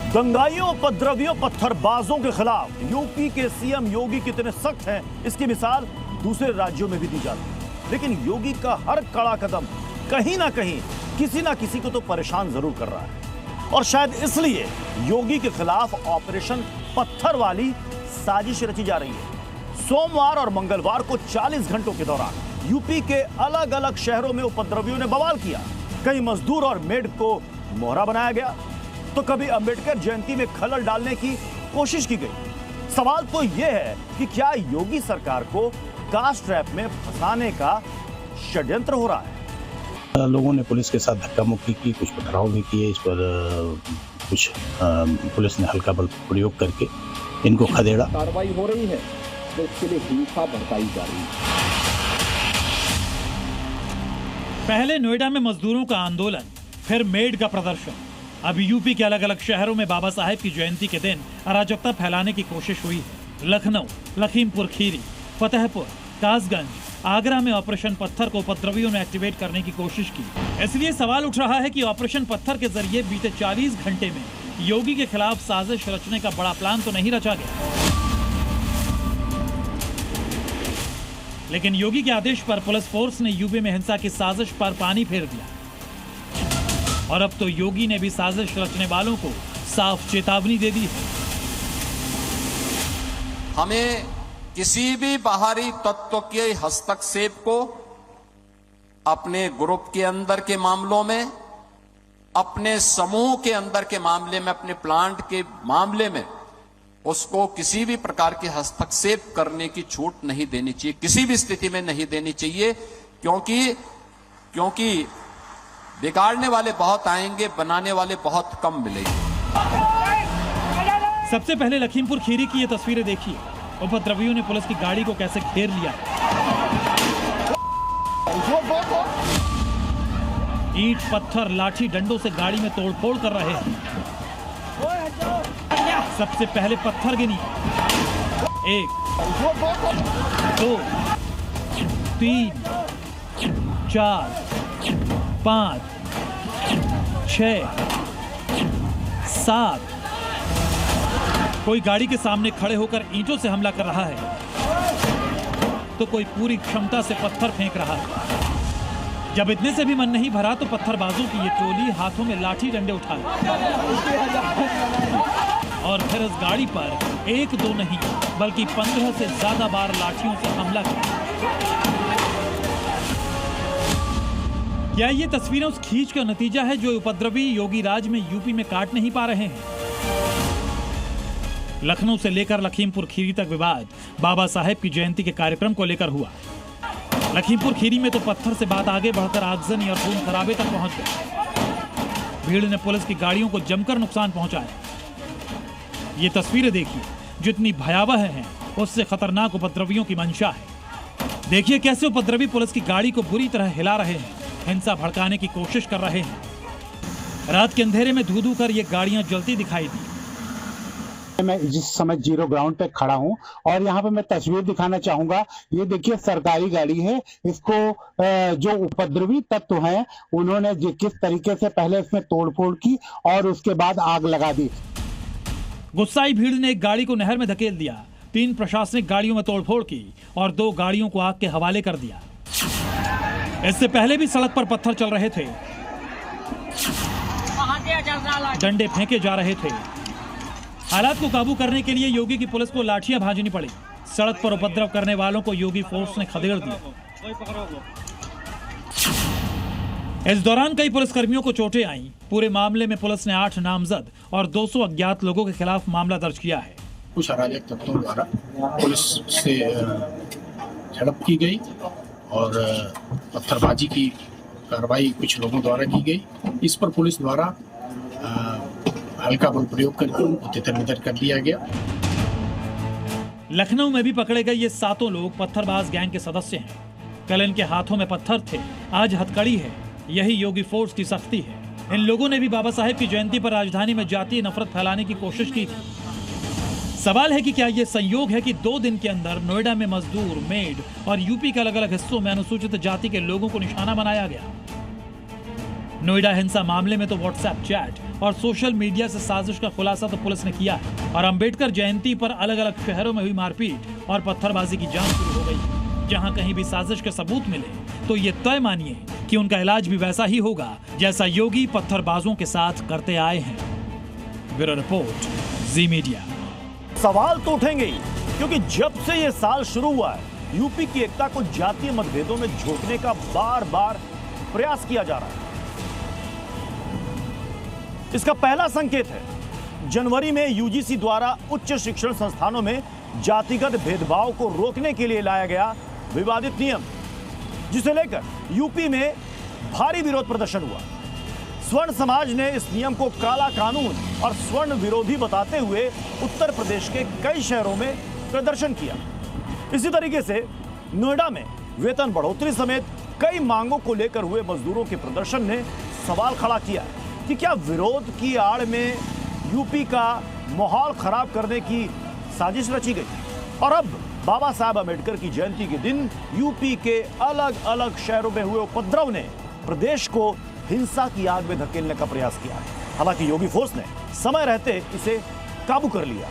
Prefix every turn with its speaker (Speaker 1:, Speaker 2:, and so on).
Speaker 1: दंगाइयों, उपद्रवियों, पत्थरबाजों के खिलाफ यूपी के सीएम योगी कितने सख्त हैं, इसकी मिसाल दूसरे राज्यों में भी दी जाती है। लेकिन योगी का हर कड़ा कदम कहीं ना कहीं किसी ना किसी को तो परेशान जरूर कर रहा है, और शायद इसलिए योगी के खिलाफ ऑपरेशन पत्थर वाली साजिश रची जा रही है। सोमवार और मंगलवार को 40 घंटों के दौरान यूपी के अलग अलग शहरों में उपद्रवियों ने बवाल किया। कहीं मजदूर और मेड को मोहरा बनाया गया, तो कभी अंबेडकर जयंती में खलल डालने की कोशिश की गई। सवाल तो यह है कि क्या योगी सरकार को कास्ट ट्रैप में फंसाने का षड्यंत्र हो रहा है।
Speaker 2: लोगों ने पुलिस के साथ धक्का मुक्की की, कुछ पथराव भी किए। इस पर कुछ पुलिस ने हल्का बल प्रयोग करके इनको खदेड़ा।
Speaker 3: कार्रवाई हो रही है तो इसके लिए हिंसा भड़काई जा रही है।
Speaker 4: पहले नोएडा में मजदूरों का आंदोलन, फिर मेड का प्रदर्शन। अब यूपी के अलग अलग शहरों में बाबा साहेब की जयंती के दिन अराजकता फैलाने की कोशिश हुई है। लखनऊ, लखीमपुर खीरी, फतेहपुर, कासगंज, आगरा में ऑपरेशन पत्थर को उपद्रवियों ने एक्टिवेट करने की कोशिश की। इसलिए सवाल उठ रहा है कि ऑपरेशन पत्थर के जरिए बीते 40 घंटे में योगी के खिलाफ साजिश रचने का बड़ा प्लान तो नहीं रचा गया। लेकिन योगी के आदेश पर पुलिस फोर्स ने यूपी में हिंसा की साजिश पर पानी फेर दिया, और अब तो योगी ने भी साजिश रचने वालों को साफ चेतावनी दे दी है।
Speaker 5: हमें किसी भी बाहरी तत्व के हस्तक्षेप को अपने ग्रुप के अंदर के मामलों में, अपने समूह के अंदर के मामले में, अपने प्लांट के मामले में उसको किसी भी प्रकार के हस्तक्षेप करने की छूट नहीं देनी चाहिए, किसी भी स्थिति में नहीं देनी चाहिए। क्योंकि बिगाड़ने वाले बहुत आएंगे, बनाने वाले बहुत कम मिलेंगे।
Speaker 4: सबसे पहले लखीमपुर खीरी की ये तस्वीरें देखिए। उपद्रवियों ने पुलिस की गाड़ी को कैसे घेर लिया। ईंट, पत्थर, लाठी, डंडों से गाड़ी में तोड़फोड़ कर रहे हैं। सबसे पहले पत्थर गिनी। 1, 2, 3, 4, 5, 6, 7। कोई गाड़ी के सामने खड़े होकर ईंटों से हमला कर रहा है, तो कोई पूरी क्षमता से पत्थर फेंक रहा है। जब इतने से भी मन नहीं भरा तो पत्थरबाजों की ये टोली हाथों में लाठी डंडे उठाए और फिर इस गाड़ी पर 1-2 नहीं बल्कि 15 से ज्यादा बार लाठियों से हमला किया। क्या ये तस्वीरें उस खींच का नतीजा है जो उपद्रवी योगी राज में यूपी में काट नहीं पा रहे हैं? लखनऊ से लेकर लखीमपुर खीरी तक विवाद बाबा साहेब की जयंती के कार्यक्रम को लेकर हुआ। लखीमपुर खीरी में तो पत्थर से बात आगे बढ़कर आगजनी और खून खराबे तक पहुंच गई। भीड़ ने पुलिस की गाड़ियों को जमकर नुकसान पहुंचाया। ये तस्वीरें देखिए, जितनी भयावह हैं उससे खतरनाक उपद्रवियों की मंशा है। देखिए कैसे उपद्रवी पुलिस की गाड़ी को बुरी तरह हिला रहे हैं, हिंसा भड़काने की कोशिश कर रहे हैं। रात के अंधेरे में धू-धू कर ये गाड़ियां जलती दिखाई दी।
Speaker 2: मैं जिस समय जीरो ग्राउंड पे खड़ा हूं और यहाँ पे मैं तस्वीर दिखाना चाहूंगा। ये देखिए सरकारी गाड़ी है। इसको जो उपद्रवी तत्व हैं उन्होंने किस तरीके से पहले इसमें तोड़फोड़ की और उसके बाद आग लगा दी।
Speaker 4: गुस्साई भीड़ ने एक गाड़ी को नहर में धकेल दिया, 3 प्रशासनिक गाड़ियों में तोड़फोड़ की और 2 गाड़ियों को आग के हवाले कर दिया। इससे पहले भी सड़क पर पत्थर चल रहे थे, डंडे फेंके जा रहे थे। हालात को काबू करने के लिए योगी की पुलिस को लाठियां भांजनी पड़ी। सड़क पर उपद्रव करने वालों को योगी फोर्स ने खदेड़ दिया। इस दौरान कई पुलिसकर्मियों को चोटें आईं। पूरे मामले में पुलिस ने 8 नामजद और 200 अज्ञात लोगों के खिलाफ मामला दर्ज किया है।
Speaker 2: कुछ अराजक तत्वों द्वारा पुलिस से झड़प की गई और पत्थरबाजी की कार्रवाई कुछ लोगों द्वारा की गई। इस पर पुलिस द्वारा हल्का बल प्रयोग करके उनको तितर-बितर कर दिया गया।
Speaker 4: लखनऊ में भी पकड़े गए ये 7 लोग पत्थरबाज गैंग के सदस्य हैं। कल इनके हाथों में पत्थर थे, आज हथकड़ी है। यही योगी फोर्स की सख्ती है। इन लोगों ने भी बाबा साहेब की जयंती पर राजधानी में जातीय नफरत फैलाने की कोशिश की थी। सवाल है कि क्या ये संयोग है कि 2 दिन के अंदर नोएडा में मजदूर, मेड और यूपी के अलग अलग हिस्सों में अनुसूचित जाति के लोगों को निशाना बनाया गया। नोएडा हिंसा मामले में तो व्हाट्सएप चैट और सोशल मीडिया से साजिश का खुलासा तो पुलिस ने किया है और अंबेडकर जयंती पर अलग अलग शहरों में हुई मारपीट और पत्थरबाजी की जांच शुरू हो गई। जहां कहीं भी साजिश के सबूत मिले तो ये तय मानिए कि उनका इलाज भी वैसा ही होगा जैसा योगी पत्थरबाजों के साथ करते आए हैं। ब्यूरो रिपोर्ट, जी मीडिया।
Speaker 1: सवाल तो उठेंगे ही, क्योंकि जब से ये साल शुरू हुआ है यूपी की एकता को जातीय मतभेदों में झोंकने का बार बार प्रयास किया जा रहा है। इसका पहला संकेत है जनवरी में यूजीसी द्वारा उच्च शिक्षण संस्थानों में जातिगत भेदभाव को रोकने के लिए लाया गया विवादित नियम, जिसे लेकर यूपी में भारी विरोध प्रदर्शन हुआ। स्वर्ण समाज ने इस नियम को काला कानून और स्वर्ण विरोधी बताते हुए उत्तर प्रदेश के कई शहरों में प्रदर्शन किया। इसी तरीके से नोएडा में वेतन बढ़ोतरी समेत कई मांगों को लेकर हुए मजदूरों के प्रदर्शन ने सवाल खड़ा किया कि क्या विरोध की आड़ में यूपी का माहौल खराब करने की साजिश रची गई। और अब बाबा साहब अम्बेडकर की जयंती के दिन यूपी के अलग अलग शहरों में हुए उपद्रव ने प्रदेश को हिंसा की आग में धकेलने का प्रयास किया है। हालांकि योगी फोर्स ने समय रहते इसे काबू कर लिया।